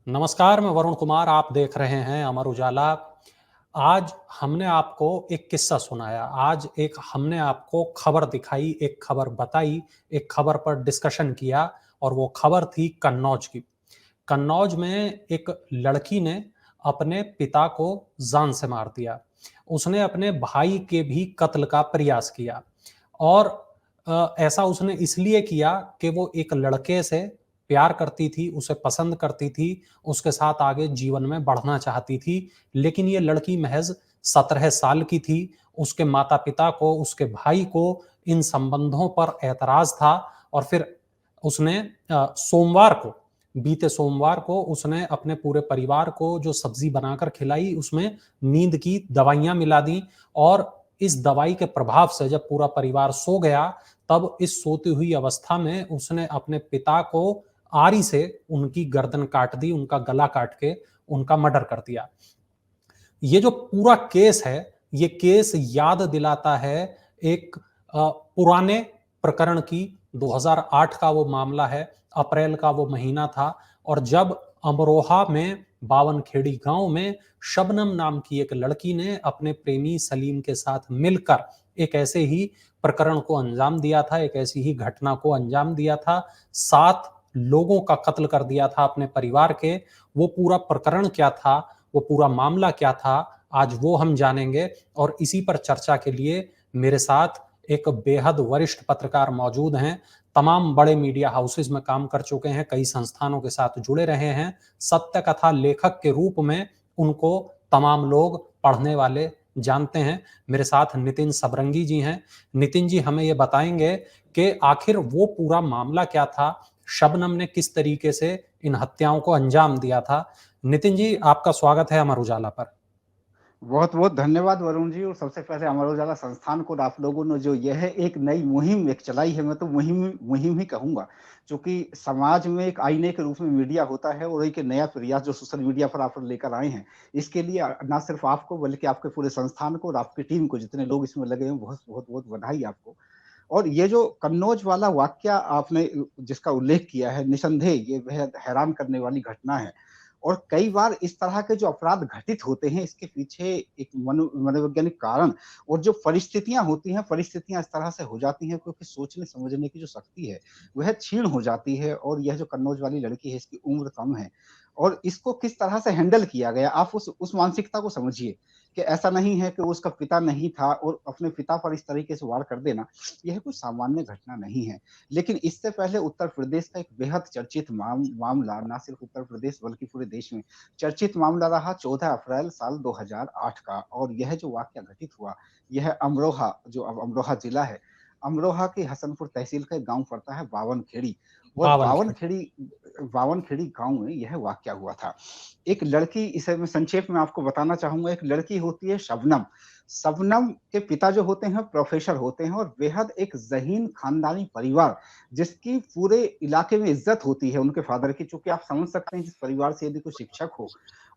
नमस्कार, मैं वरुण कुमार। आप देख रहे हैं अमर उजाला। आज हमने आपको एक किस्सा सुनाया। आज एक हमने आपको खबर दिखाई, एक खबर बताई, एक खबर पर डिस्कशन किया और वो खबर थी कन्नौज की। कन्नौज में एक लड़की ने अपने पिता को जान से मार दिया। उसने अपने भाई के भी कत्ल का प्रयास किया और ऐसा उसने इसलिए किया कि वो एक लड़के से प्यार करती थी, उसे पसंद करती थी, उसके साथ आगे जीवन में बढ़ना चाहती थी। लेकिन ये लड़की महज 17 साल की थी। उसके माता-पिता को, उसके भाई को इन संबंधों पर ऐतराज था और फिर उसने सोमवार को, बीते सोमवार को उसने अपने पूरे परिवार को जो सब्जी बनाकर खिलाई, उसमें नींद की दवाइयाँ मिला दी और इस दवाई के प्रभाव से जब पूरा परिवार सो गया, तब इस सोती हुई अवस्था में उसने अपने पिता को आरी से उनकी गर्दन काट दी, उनका गला काट के उनका मर्डर कर दिया। ये जो पूरा केस है, ये केस याद दिलाता है एक पुराने प्रकरण की। 2008 का वो मामला है, अप्रैल का वो महीना था और जब अमरोहा में बावनखेड़ी गांव में शबनम नाम की एक लड़की ने अपने प्रेमी सलीम के साथ मिलकर एक ऐसे ही प्रकरण को अंजाम दिया था, एक ऐसी ही घटना को अंजाम दिया था। 7 लोगों का कत्ल कर दिया था अपने परिवार के। वो पूरा प्रकरण क्या था, वो पूरा मामला क्या था, आज वो हम जानेंगे। और इसी पर चर्चा के लिए मेरे साथ एक बेहद वरिष्ठ पत्रकार मौजूद हैं। तमाम बड़े मीडिया हाउसेस में काम कर चुके हैं, कई संस्थानों के साथ जुड़े रहे हैं। सत्य कथा लेखक के रूप में उनको तमाम लोग पढ़ने वाले जानते हैं। मेरे साथ नितिन सबरंगी जी हैं। नितिन जी हमें ये बताएंगे कि आखिर वो पूरा मामला क्या था, शबनम ने किस तरीके से इन हत्याओं को अंजाम दिया था। नितिन जी, आपका स्वागत है अमर उजाला पर। बहुत-बहुत धन्यवाद वरुण जी। और सबसे पहले अमर उजाला संस्थान को और आप लोगों ने जो यह एक नई मुहिम एक चलाई है, मैं तो मुहिम मुहिम ही कहूँगा। चूँकि समाज में एक आईने के रूप में मीडिया होता है और एक नया प्रयास जो सोशल मीडिया पर आप लेकर आए हैं, इसके लिए ना सिर्फ़ आपको बल्कि आपके पूरे संस्थान को और आपकी टीम को, जितने लोग इसमें लगे हैं, बहुत-बहुत बधाई आपको। और ये जो कन्नौज वाला वाक़या आपने जिसका उल्लेख किया है, निसंदेह ये बेहद हैरान करने वाली घटना है। और कई बार इस तरह के जो अपराध घटित होते हैं, इसके पीछे एक मनोवैज्ञानिक कारण और जो परिस्थितियाँ होती हैं, परिस्थितियाँ इस तरह से हो जाती हैं क्योंकि सोचने-समझने की जो शक्ति है, वह क्षीण हो जाती है। और यह जो कन्नौज वाली लड़की है, इसकी उम्र कम है और इसको किस तरह से हैंडल किया गया, आप उस मानसिकता को समझिए कि ऐसा नहीं है कि उसका पिता नहीं था और अपने पिता पर इस तरीके से वार कर देना, यह कोई सामान्य घटना नहीं है। लेकिन इससे पहले उत्तर प्रदेश का एक बेहद चर्चित मामला, ना सिर्फ उत्तर प्रदेश बल्कि पूरे देश में चर्चित मामला रहा 14 अप्रैल साल 2008 का। और यह जो वाक़या घटित हुआ, यह अमरोहा, जो अब अमरोहा जिला है, अमरोहा के हसनपुर तहसील का एक गाँव पड़ता है बावनखेड़ी। और बावन खेड़े। बावनखेड़ी गाँव में यह वाक़या हुआ था। एक लड़की, इसे मैं संक्षेप में आपको बताना चाहूँगा, एक लड़की होती है शबनम। शबनम के पिता जो होते हैं प्रोफ़ेसर होते हैं और बेहद एक ज़हीन ख़ानदानी परिवार, जिसकी पूरे इलाके में इज़्ज़त होती है उनके फ़ादर की। चूँकि आप समझ सकते हैं जिस परिवार से यदि कोई शिक्षक हो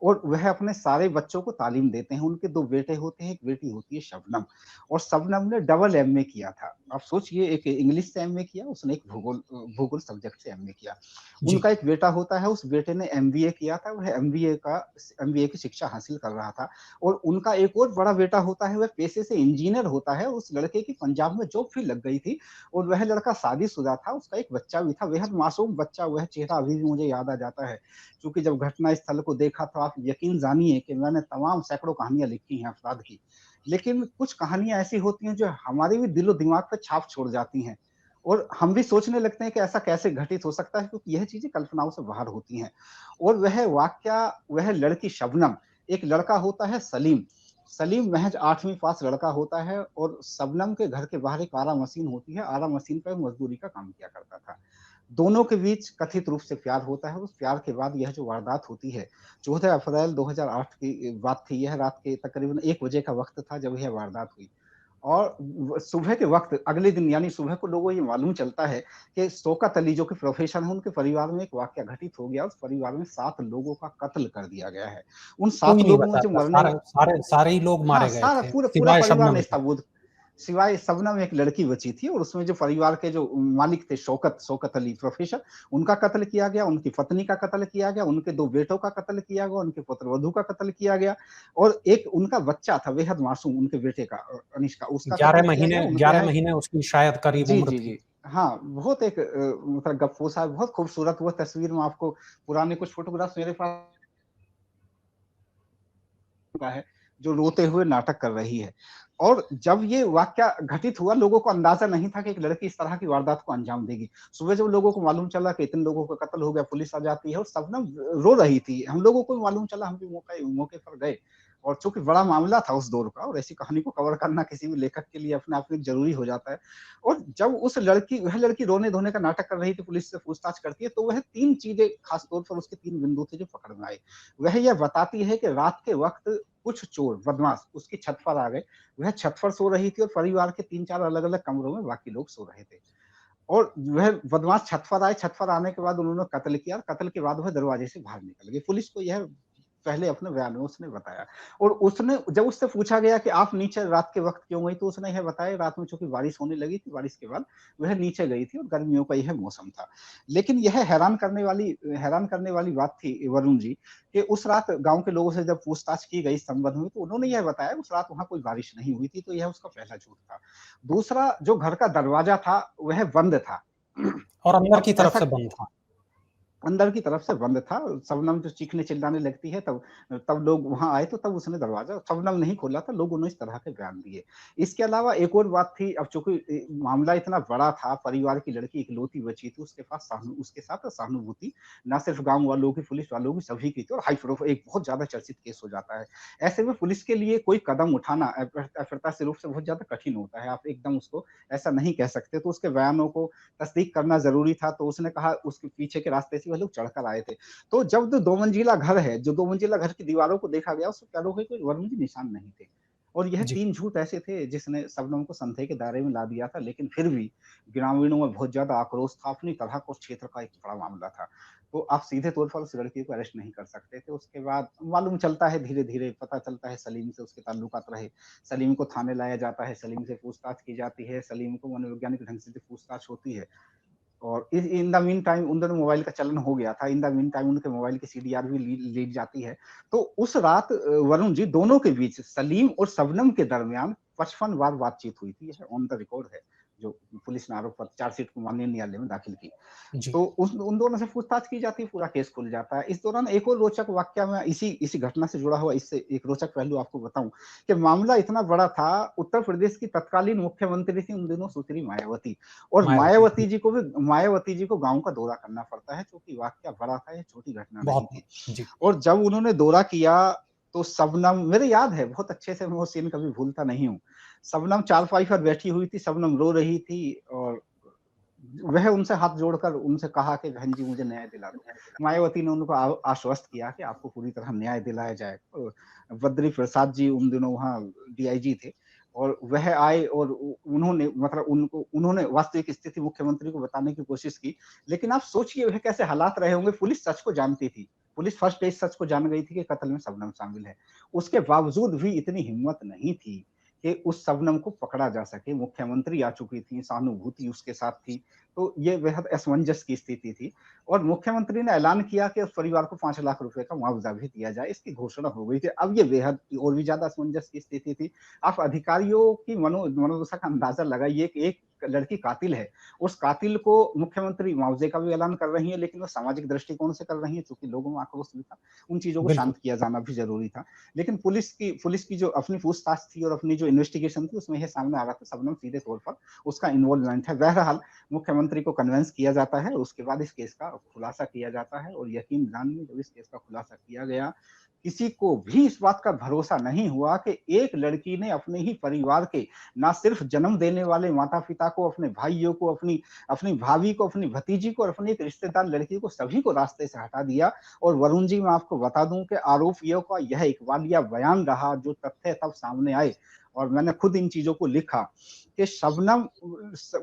और वह अपने सारे बच्चों को तालीम देते हैं। उनके 2 बेटे होते हैं, एक बेटी होती है शबनम। और शबनम ने डबल एमए किया था। आप सोचिए, एक इंग्लिश से एमए किया, उसने एक भूगोल सब्जेक्ट से एमए किया। जी। उनका एक बेटा होता है, उस बेटे ने एमबीए किया था, वह एमबीए की शिक्षा हासिल कर रहा था। और उनका एक और बड़ा बेटा होता है, वह पेशे से इंजीनियर होता है। उस लड़के की पंजाब में जॉब भी लग गई थी और वह लड़का शादीशुदा था, उसका एक बच्चा भी था, बेहद मासूम बच्चा। वह चेहरा अभी भी मुझे याद आ जाता है, क्योंकि जब घटना स्थल को देखा तो आप यकीन जानिए कि मैंने तमाम सैकड़ों कहानियाँ लिखी हैं अपराध की। लेकिन कुछ कहानियाँ ऐसी होती हैं जो हमारे भी दिलो-दिमाग पे छाप छोड़ जाती हैं और हम भी सोचने लगते हैं कि ऐसा कैसे घटित हो सकता है, क्योंकि यह चीज़ें कल्पनाओं से बाहर होती हैं। और वह वाक़या, वह लड़की शबनम, एक लड़का होता है सलीम। सलीम महज़ 8वीं पास लड़का होता है और शबनम के घर के बाहर एक आरा मशीन होती है, आरा मशीन पे मज़दूरी का काम किया करता था। दोनों के बीच कथित रूप से प्यार होता है। उस प्यार के बाद यह जो वारदात होती है, 14 अप्रैल 2008 की बात थी। यह रात के तकरीबन 1 बजे का वक़्त था जब यह वारदात हुई। और सुबह के वक़्त, अगले दिन यानी सुबह को लोगों को ये मालूम चलता है कि शौकत अली जो कि प्रोफ़ेसर हैं, उनके परिवार में एक वाक़या घटित हो गया। उस परिवार में 7 लोगों का कत्ल कर दिया गया है। उन 7 कोई नहीं लोगों में बचा जो था, मरने सारे वा सारे सारे ही लोग हाँ, मारे गए सारा थे, पूरा सिवाय परिवार शबनम नहीं के। था। वो सिवाय शबनम एक लड़की बची थी, और उसमें जो परिवार के जो मालिक थे शौकत अली प्रोफेसर, उनका कत्ल किया गया, उनकी पत्नी का कत्ल किया गया, उनके 2 बेटों का कत्ल किया गया, उनके पुत्रवधू का कत्ल किया गया, और एक उनका बच्चा था बेहद मासूम, उनके बेटे का अनीश का, उसका कत्ल किया गया। उनके 11 यहाँ महीने उसकी शायद करीब जी, उम्र जी, थी। जी। हाँ, बहुत एक मतलब गप्पोसा, बहुत खूबसूरत वो तस्वीर, मैं आपको पुराने कुछ फ़ोटोग्राफ्स मेरे पास का है, जो रोते हुए नाटक कर रही है। और जब ये वाक़या घटित हुआ, लोगों को अंदाज़ा नहीं था कि एक लड़की इस तरह की वारदात को अंजाम देगी। सुबह जब लोगों को मालूम चला कि इतने लोगों का कत्ल हो गया, पुलिस आ जाती है, और शबनम रो रही थी। हम लोगों को भी मालूम चला, हम भी मौके पर गए, और चूँकि बड़ा मामला था उस दौर का, और ऐसी कहानी को कवर करना किसी भी लेखक के लिए अपने आप में ज़रूरी हो जाता है। और जब वह लड़की रोने-धोने का नाटक कर रही थी, पुलिस से पूछताछ करती है, तो वह 3 चीज़ें ख़ास तौर पर उसके 3 बिंदु थे जो पकड़ में आए। वह यह बताती है कि रात के वक़्त कुछ चोर बदमाश उसकी छत पर आ गए। वह छत पर सो रही थी, और परिवार के 3-4 अलग-अलग कमरों में बाकी लोग सो रहे थे। और वह बदमाश छत पर आए, छत पर आने के बाद उन्होंने कत्ल किया, और कत्ल के बाद वह दरवाजे से बाहर निकल गए। पुलिस को यह पहले अपने बयान में उसने बताया, और उसने जब उससे पूछा गया कि आप नीचे रात के वक़्त क्यों गई, तो उसने यह बताया, रात में चूँकि बारिश होने लगी थी, बारिश के बाद वह नीचे गई थी, और गर्मियों का यह मौसम था। लेकिन यह हैरान करने वाली बात थी वरुण जी, कि उस रात गाँव के लोगों से जब पूछताछ की गई इस संबंध में, तो उन्होंने यह बताया उस रात वहाँ कोई बारिश नहीं हुई थी, तो यह उसका पहला झूठ था। दूसरा, जो घर का दरवाज़ा था वह बंद था। और अंदर की अब तरफ ऐसा से बंद था। अंदर की तरफ से बंद था। शबनम जो चीखने-चिल्लाने लगती है, तब तब लोग वहाँ आए, तो तब उसने दरवाज़ा शबनम नहीं खोला था, लोगों ने इस तरह के बयान दिए। इसके अलावा एक और बात थी, अब चूँकि मामला इतना बड़ा था, परिवार की लड़की इकलौती बची थी, उसके साथ सहानुभूति ना सिर्फ़ गाँव वालों की, पुलिस वालों की, सभी की थी, और हाई प्रोफ़ एक बहुत ज़्यादा चर्चित केस हो जाता है। ऐसे में पुलिस के लिए कोई कदम उठाना अप्रत्याशित रूप से बहुत ज़्यादा कठिन होता है। आप एकदम उसको ऐसा नहीं कह सकते, तो उसके बयानों को तस्दीक करना ज़रूरी था, तो उसने कहा उसके पीछे के रास्ते से वह लोग चढ़कर आए थे। तो जब जो 2 मंजिला घर है, जो 2 मंजिला घर की दीवारों को देखा गया, उसपे पैरों के कोई वर्मी निशान नहीं थे। और यह जी। 3 झूठ ऐसे थे जिसने शबनम को संदेह के दायरे में ला दिया था, लेकिन फिर भी ग्रामीणों में बहुत ज़्यादा आक्रोश था, अपनी तरह का उस क्षेत्र का एक बड़ा मामला था। तो आप सीधे तौर पर उस लड़की को अरेस्ट नहीं कर सकते थे। उसके बाद मालूम चलता है, धीरे-धीरे पता चलता है, सलीम से उसके ताल्लुकात रहे। सलीम को थाने लाया जाता है, सलीम से पूछताछ की जाती है, सलीम को मनोवैज्ञानिक ढंग से जो पूछताछ होती है, और इ इन द मीन टाइम उन दिनों मोबाइल का चलन हो गया था। इन द मीन टाइम उनके मोबाइल की सीडीआर भी ली जाती है। तो उस रात वरुण जी, दोनों के बीच सलीम और शबनम के दरमियान 55 बार बातचीत हुई थी। यह ऑन द रिकॉर्ड है, जो पुलिस ने आरोप पत्र चार्जशीट को माननीय न्यायालय में दाखिल की। जी। तो उस उन दोनों से पूछताछ की जाती है, पूरा केस खुल जाता है। इस दौरान एक और रोचक वाकया, मैं इसी घटना से जुड़ा हुआ इससे एक रोचक पहलू आपको बताऊँ, कि मामला इतना बड़ा था, उत्तर प्रदेश की तत्कालीन मुख्यमंत्री थी उन दिनों सुश्री मायावती, और मायावती। मायावती जी को गाँव का दौरा करना पड़ता है, क्योंकि वाकया बड़ा था, ये छोटी घटना नहीं बहुत। थी। जी। और जब उन्होंने दौरा किया, तो शबनम, मेरे याद है बहुत अच्छे से, मैं वो सीन कभी भूलता नहीं हूँ। शबनम चारपाई पर बैठी हुई थी, शबनम रो रही थी, और वह उनसे हाथ जोड़कर उनसे कहा कि बहन जी मुझे न्याय दिला दो। मायावती ने उनको आश्वस्त किया कि आपको पूरी तरह न्याय दिलाया जाए। बद्री प्रसाद जी उन दिनों वहाँ डीआईजी थे, और वह आए, और उन्होंने मतलब उन्होंने वास्तविक स्थिति मुख्यमंत्री को बताने की कोशिश की। लेकिन आप सोचिए वह कैसे हालात रहे होंगे, पुलिस सच को जानती थी। पुलिस फर्स्ट डे सच को जान गई थी कि कत्ल में शबनम शामिल है। उसके बावजूद भी इतनी हिम्मत नहीं थी कि उस शबनम को पकड़ा जा सके। मुख्यमंत्री आ चुकी थी, सहानुभूति उसके साथ थी, तो ये बेहद असमंजस की स्थिति थी, और मुख्यमंत्री ने ऐलान किया कि उस परिवार को 5 लाख रुपए का मुआवजा भी दिया जाए, इसकी घोषणा हो गई थी। अब ये बेहद और भी ज़्यादा असमंजस की स्थिति थी। आप अधिकारियों की मनोदशा का अंदाज़ा लगाइए कि एक लड़की कातिल है, उस कातिल को मुख्यमंत्री मुआवजे का भी ऐलान कर रही है, लेकिन वो सामाजिक दृष्टिकोण से कर रही है, चूँकि लोगों में आक्रोश भी था, उन चीज़ों को बिल्कुल। शांत किया जाना भी ज़रूरी था। लेकिन पुलिस की जो अपनी पूछताछ थी और अपनी जो इन्वेस्टिगेशन थी, उसमें ये सामने आ रहा था, शबनम सीधे तौर पर उसका इन्वॉल्वमेंट है। बहरहाल मुख्यमंत्री को कन्विंस किया जाता है, उसके बाद इस केस का खुलासा किया जाता है, और यकीन जानिए जब इस केस का खुलासा किया गया, किसी को भी इस बात का भरोसा नहीं हुआ कि एक लड़की ने अपने ही परिवार के ना सिर्फ जन्म देने वाले माता-पिता को, अपने भाइयों को, अपनी अपनी भाभी को, अपनी भतीजी को, और अपनी एक रिश्तेदार लड़की को, सभी को रास्ते से हटा दिया। और वरुण जी, मैं आपको बता दूं कि आरोपियों का यह इकबालिया बयान रहा, जो तथ्य तब सामने आए, और मैंने खुद इन चीजों को लिखा कि शबनम,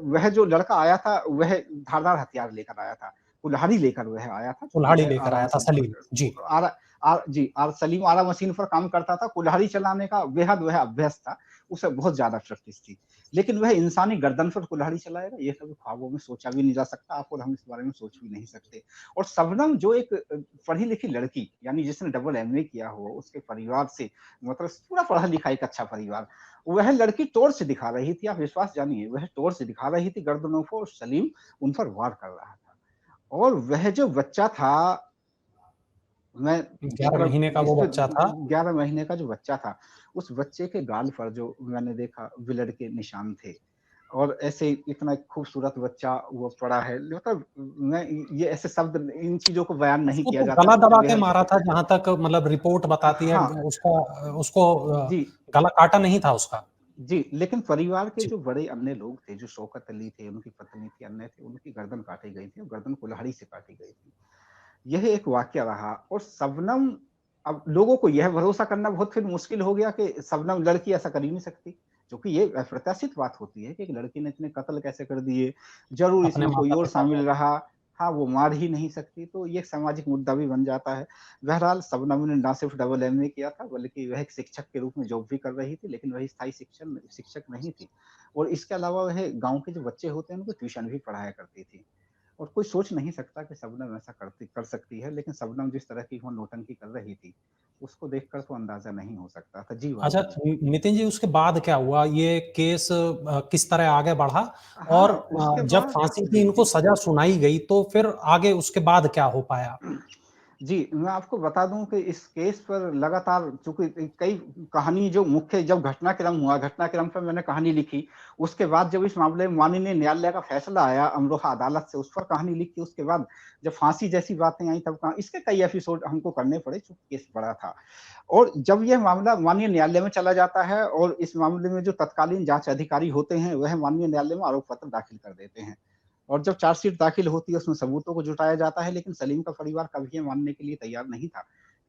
वह जो लड़का आया था, वह धारदार हथियार लेकर आया था, कुल्हाड़ी लेकर वह आया था, क्योंकि कुल्हाड़ी वह लेकर आरा आया में था सलीम। जी। सलीम आरा मशीन पर काम करता था, कुल्हाड़ी चलाने का बेहद वह अभ्यस्त था, उसे बहुत ज्यादा प्रैक्टिस थी, लेकिन वह इंसानी गर्दन पर कुल्हाड़ी चलाएगा, ये कभी ख्वाबों में सोचा भी नहीं जा सकता, आप और हम इस बारे में सोच भी नहीं सकते। और शबनम जो एक पढ़ी लिखी लड़की, यानी जिसने डबल एमए किया हो, उसके परिवार से, मतलब पूरा पढ़ा लिखा एक अच्छा परिवार, वह लड़की टॉर्च दिखा रही थी, आप विश्वास जानिए, वह टॉर्च दिखा रही थी गर्दनों को, और सलीम उन पर वार कर रहा था। और वह जो बच्चा था, मैं 11 मतलब महीने का इस वो पे बच्चा था। 11 महीने का जो बच्चा था, उस बच्चे के गाल पर जो मैंने देखा ब्लड के निशान थे, और ऐसे इतना खूबसूरत बच्चा वो पड़ा है, मतलब मैं ये ऐसे शब्द, इन चीज़ों को बयान नहीं उसको किया तो जाता गला क्योंकि दबा के बेहद मारा था, जहाँ तक मतलब रिपोर्ट बताती है। हाँ, उसको जी। गला काटा नहीं था उसका। जी, लेकिन परिवार के जी। जो बड़े अन्य लोग थे, जो शौकत अली थे, उनकी पत्नी थी, अन्य थे, उनकी गर्दन काटी गई थी और गर्दन कुल्हाड़ी से काटी गई थी। यह एक वाक़या रहा, और शबनम, अब लोगों को यह भरोसा करना बहुत फिर मुश्किल हो गया कि शबनम लड़की ऐसा कर ही नहीं सकती, क्योंकि ये अप्रत्याशित बात होती है कि एक लड़की ने इतने कत्ल कैसे कर दिए, ज़रूर अपने इसमें कोई और माता-पिता को। शामिल रहा। हाँ, वो मार ही नहीं सकती, तो ये एक सामाजिक मुद्दा भी बन जाता है। बहरहाल शबनम ने ना सिर्फ डबल एमए किया था, बल्कि वह एक शिक्षक के रूप में जॉब भी कर रही थी, लेकिन वह स्थायी शिक्षक नहीं थी, और इसके अलावा वह गाँव के जो बच्चे होते हैं, उनको ट्यूशन भी पढ़ाया करती थी। और कोई सोच नहीं सकता कि शबनम ऐसा कर सकती है, लेकिन शबनम जिस तरह की वो नौटंकी कर रही थी, उसको देखकर तो अंदाज़ा नहीं हो सकता था। जी, अच्छा, वरुण जी। नितिन जी, उसके बाद क्या हुआ? ये केस किस तरह आगे बढ़ा? और हाँ, उसके जब बाद फांसी की जी, इनको जी। सज़ा सुनाई गई, तो फिर आगे उसके बाद क्या हो पाया? जी, मैं आपको बता दूँ कि इस केस पर लगातार चूँकि कई कहानी जो मुख्य जब घटनाक्रम हुआ, घटनाक्रम पे मैंने कहानी लिखी, उसके बाद जब इस मामले में माननीय न्यायालय का फैसला आया अमरोहा अदालत से, उस पर कहानी लिखी, उसके बाद जब फांसी जैसी बातें आई, तब कहा इसके कई एपिसोड हमको करने पड़े, चूँकि केस बड़ा था। और जब यह मामला माननीय न्यायालय में चला जाता है, और इस मामले में जो तत्कालीन जाँच अधिकारी होते हैं, वह माननीय न्यायालय में आरोप पत्र दाखिल कर देते हैं। और जब चार्जशीट दाखिल होती है, उसमें सबूतों को जुटाया जाता है, लेकिन सलीम का परिवार कभी ये मानने के लिए तैयार नहीं था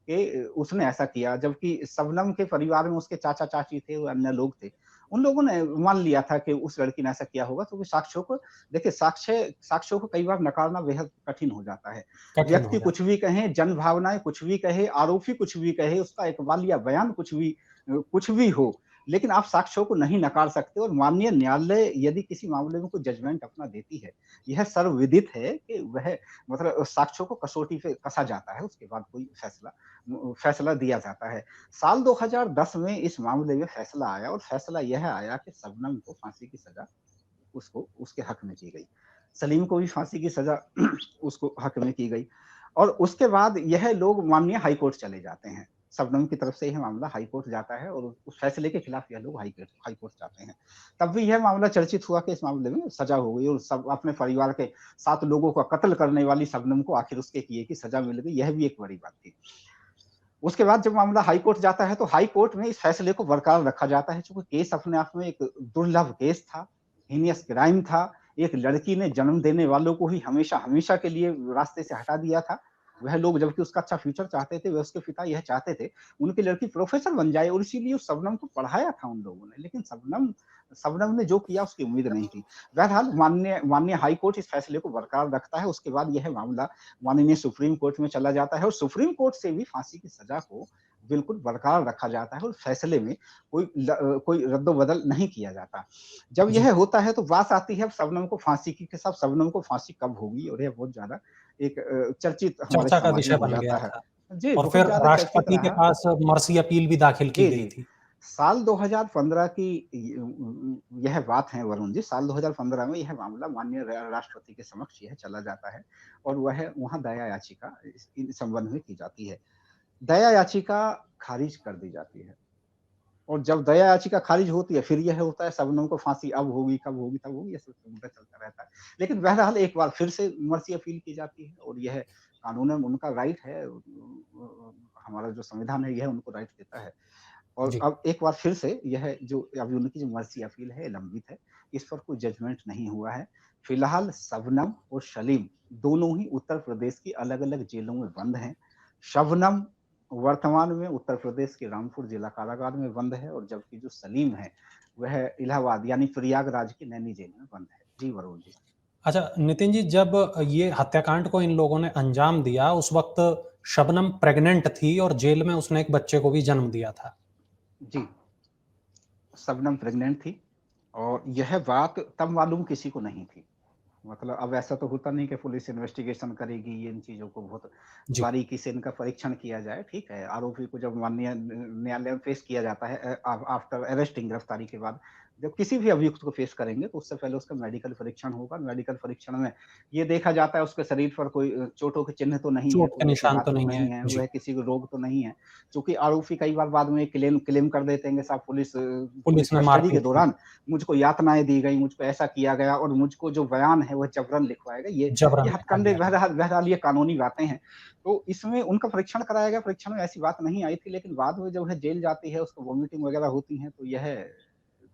कि उसने ऐसा किया, जबकि शबनम के परिवार में उसके चाचा-चाची थे, वो अन्य लोग थे। उन लोगों ने मान लिया था कि उस लड़की ने ऐसा किया होगा, क्योंकि साक्ष्यों को देखिए, साक्ष्यों को कई बार नकारना बेहद कठिन हो जाता है। कठिन हो व्यक्ति जाता। कुछ भी कहे, जनभावनाएँ कुछ भी कहे, आरोपी कुछ भी कहे, उसका इकबालिया बयान कुछ भी हो, लेकिन आप साक्ष्यों को नहीं नकार सकते, और माननीय न्यायालय यदि किसी मामले में कोई जजमेंट अपना देती है, यह सर्वविदित है कि वह, मतलब साक्ष्यों को कसौटी पे कसा जाता है, उसके बाद कोई फैसला दिया जाता है। साल 2010 में इस मामले में फैसला आया, और फैसला यह आया कि शबनम को फांसी की सज़ा उसको उसके हक में की गई। सलीम को भी फांसी की सज़ा उसको हक में की गई, और उसके बाद यह लोग माननीय हाई कोर्ट चले जाते हैं। शबनम की तरफ से यह मामला हाई कोर्ट जाता है, और उस फैसले के खिलाफ यह लोग हाई कोर्ट जाते हैं। तब भी यह मामला चर्चित हुआ कि इस मामले में सज़ा हो गई, और सब अपने परिवार के 7 लोगों का कत्ल करने वाली शबनम को आखिर उसके किए की सज़ा मिल गई, यह भी एक बड़ी बात थी। उसके बाद जब मामला हाई कोर्ट जाता है, तो हाई कोर्ट में इस फैसले को बरकरार रखा जाता है, चूँकि केस अपने आप में एक दुर्लभ केस था, हीनियस क्राइम था। एक लड़की ने जन्म देने वालों को ही हमेशा के लिए रास्ते से हटा दिया था। वह लोग जबकि उसका अच्छा फ्यूचर चाहते थे, वह उसके पिता यह चाहते थे, उनकी लड़की प्रोफ़ेसर बन जाए, और इसीलिए उस शबनम को पढ़ाया था उन लोगों ने। लेकिन शबनम ने जो किया, उसकी उम्मीद नहीं थी। बहरहाल माननीय माननीय हाई कोर्ट इस फैसले को बरकरार रखता है, उसके बाद यह मामला माननीय सुप्रीम कोर्ट में चला जाता है, और सुप्रीम कोर्ट से भी फांसी की सजा को बिल्कुल बरकरार रखा जाता है, और फैसले में कोई रद्द-बदल नहीं किया जाता। जब जी। यह होता है, तो बात आती है अब शबनम को फांसी की, कि साहब शबनम को फांसी कब होगी, और यह बहुत ज़्यादा एक चर्चित हमारे चर्चा का समाज में विषय हो बन जाता गया है। था। जी, और बहुत फिर ज़्यादा चर्चित राष्ट्रपति के रहा। पास मर्सी अपील भी दाखिल की जी, गई जी। थी। साल 2015 की यह बात है वरुण जी, साल 2015 में यह मामला माननीय राष्ट्रपति के समक्ष यह चला जाता है, और वह वहाँ दया याचिका इस संबंध में की जाती है। दया याचिका खारिज कर दी जाती है, और जब दया याचिका खारिज होती है, फिर यह होता है शबनम को फांसी अब होगी, कब होगी, तब होगी, ये सब मुद्दा चलता रहता है। लेकिन बहरहाल एक बार फिर से मर्सी अपील की जाती है, और यह कानूनन उनका राइट है, हमारा जो संविधान है, यह उनको राइट देता है। और जी। अब एक बार फिर से यह जो अभी उनकी जो मर्सी अपील है, लंबित है, इस पर कोई जजमेंट नहीं हुआ है। फिलहाल शबनम और सलीम दोनों ही उत्तर प्रदेश की अलग-अलग जेलों में बंद हैं। शबनम वर्तमान में उत्तर प्रदेश के रामपुर जिला कारागार में बंद है, और जबकि जो सलीम है, वह इलाहाबाद यानी प्रयागराज की नैनी जेल में बंद है। जी, वरुण जी। अच्छा, नितिन जी, जब ये हत्याकांड को इन लोगों ने अंजाम दिया, उस वक़्त शबनम प्रेग्नेंट थी और जेल में उसने एक बच्चे को भी जन्म दिया था। जी, शबनम प्रेग्नेंट थी और यह बात तब मालूम किसी को नहीं थी। मतलब अब ऐसा तो होता नहीं कि पुलिस इन्वेस्टिगेशन करेगी, ये इन चीज़ों को बहुत जी, बारीकी से इनका परीक्षण किया जाए, ठीक है। आरोपी को जब माननीय न्यायालय में पेश किया जाता है आफ्टर अरेस्टिंग, गिरफ्तारी के बाद जब किसी भी अभियुक्त को पेश करेंगे तो उससे पहले उसका मेडिकल परीक्षण होगा। मेडिकल परीक्षण में ये देखा जाता है उसके शरीर पर कोई चोटों के चिन्ह तो नहीं है, चोट के कोई ऐसी निशान बात तो तो नहीं है। नहीं है, जी, वह किसी को रोग तो नहीं है। चूँकि आरोपी कई बार बाद में क्लेम कर देते हैं कि साहब पुलिस पुलिस ने कस्टडी के मारपीट की, दौरान मुझको यातनाएँ दी गई, मुझको ऐसा किया गया और मुझको जो बयान है वह जबरन लिखवाया गया। ये जबरन लिखा हथकंडे गया। बहरहाल ये कानूनी बातें हैं। तो इसमें उनका परीक्षण कराया गया, परीक्षण में ऐसी बात नहीं आई थी, लेकिन बाद में जब वह जेल जाती है, उसको वॉमिटिंग वगैरह होती है, तो यह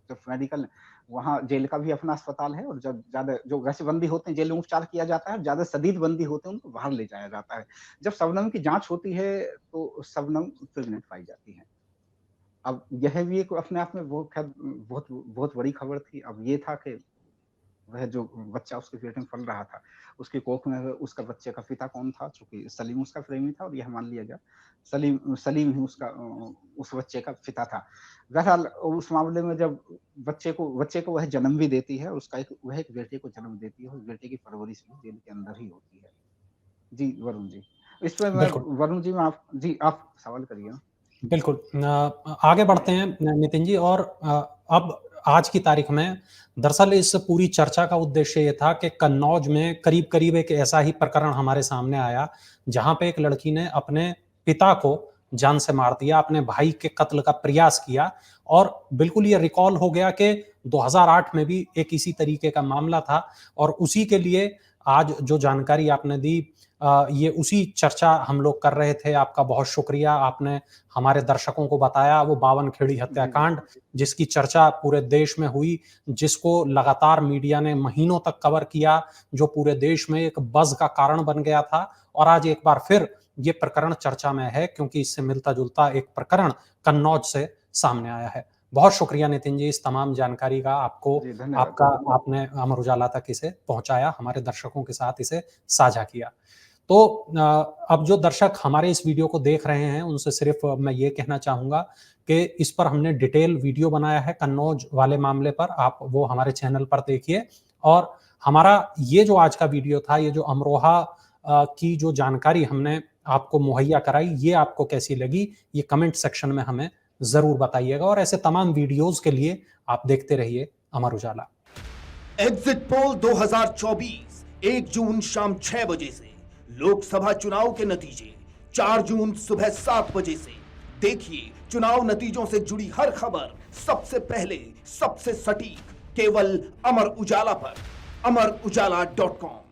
जब मेडिकल वहाँ जेल का भी अपना अस्पताल है और जब ज़्यादा जो वैसे बंदी होते हैं, जेल में उपचार किया जाता है, ज़्यादा शदीद बंदी होते हैं, उनको बाहर ले जाया जाता है। जब शबनम की जाँच होती है, तो शबनम प्रेग्नेंट पाई जाती है। अब यह भी एक अपने आप में बहुत खैर बहुत बहुत बड़ी खबर थी। अब ये था कि वह जो बच्चा उसके पेट में पल रहा था, उसकी कोख में उसका बच्चे का पिता कौन था? चूँकि सलीम उसका प्रेमी था और यह मान लिया गया, सलीम सलीम ही उस बच्चे का पिता था। बहरहाल उस मामले में जब बच्चे को वह जन्म भी देती है, वह एक बेटे को जन्म देती है, उस बेटे की परवरिश भी जेल के अंदर ही होती है। जी, वरुण जी। इस पे मैं बिल्कुल। वरुण जी, मैं आप जी, आप सवाल करिए ना। बिल्कुल। आगे बढ़ते हैं नितिन जी और अब आज की तारीख में दरअसल इस पूरी चर्चा का उद्देश्य ये था कि कन्नौज में करीब-करीब एक ऐसा ही प्रकरण हमारे सामने आया, जहाँ पे एक लड़की ने अपने पिता को जान से मार दिया, अपने भाई के कत्ल का प्रयास किया और बिल्कुल ये रिकॉल हो गया कि 2008 में भी एक इसी तरीके का मामला था और उसी के लिए आज जो जानकारी आपने दी ये उसी चर्चा हम लोग कर रहे थे। आपका बहुत शुक्रिया, आपने हमारे दर्शकों को बताया वो 52 खेड़ी जी, जी। हत्याकांड जिसकी चर्चा पूरे देश में हुई, जिसको लगातार मीडिया ने महीनों तक कवर किया, जो पूरे देश में एक बज़ का कारण बन गया था और आज एक बार फिर ये प्रकरण चर्चा में है क्योंकि इससे मिलता-जुलता एक प्रकरण कन्नौज से सामने आया है। बहुत शुक्रिया नितिन जी इस तमाम जानकारी का आपको जी, धन्यवाद। आपका आपने अमर उजाला तक इसे पहुँचाया, हमारे दर्शकों के साथ इसे साझा किया। तो अब जो दर्शक हमारे इस वीडियो को देख रहे हैं उनसे सिर्फ मैं ये कहना चाहूँगा कि इस पर हमने डिटेल वीडियो बनाया है कन्नौज वाले मामले पर, आप वो हमारे चैनल पर देखिए और हमारा ये जो आज का वीडियो था, ये जो अमरोहा की जो जानकारी हमने आपको मुहैया कराई, ये आपको कैसी लगी? ये कमेंट सेक्शन में हमें ज़रूर बताइएगा और ऐसे तमाम वीडियोज़ के लिए आप देखते रहिए अमर उजाला। एग्जिट पोल 2024 1 जून शाम 6 बजे से, लोकसभा चुनाव के नतीजे 4 जून सुबह 7 बजे से। देखिए चुनाव नतीजों से जुड़ी हर खबर सबसे पहले, सबसे सटीक, केवल अमर उजाला पर, amarujala.com।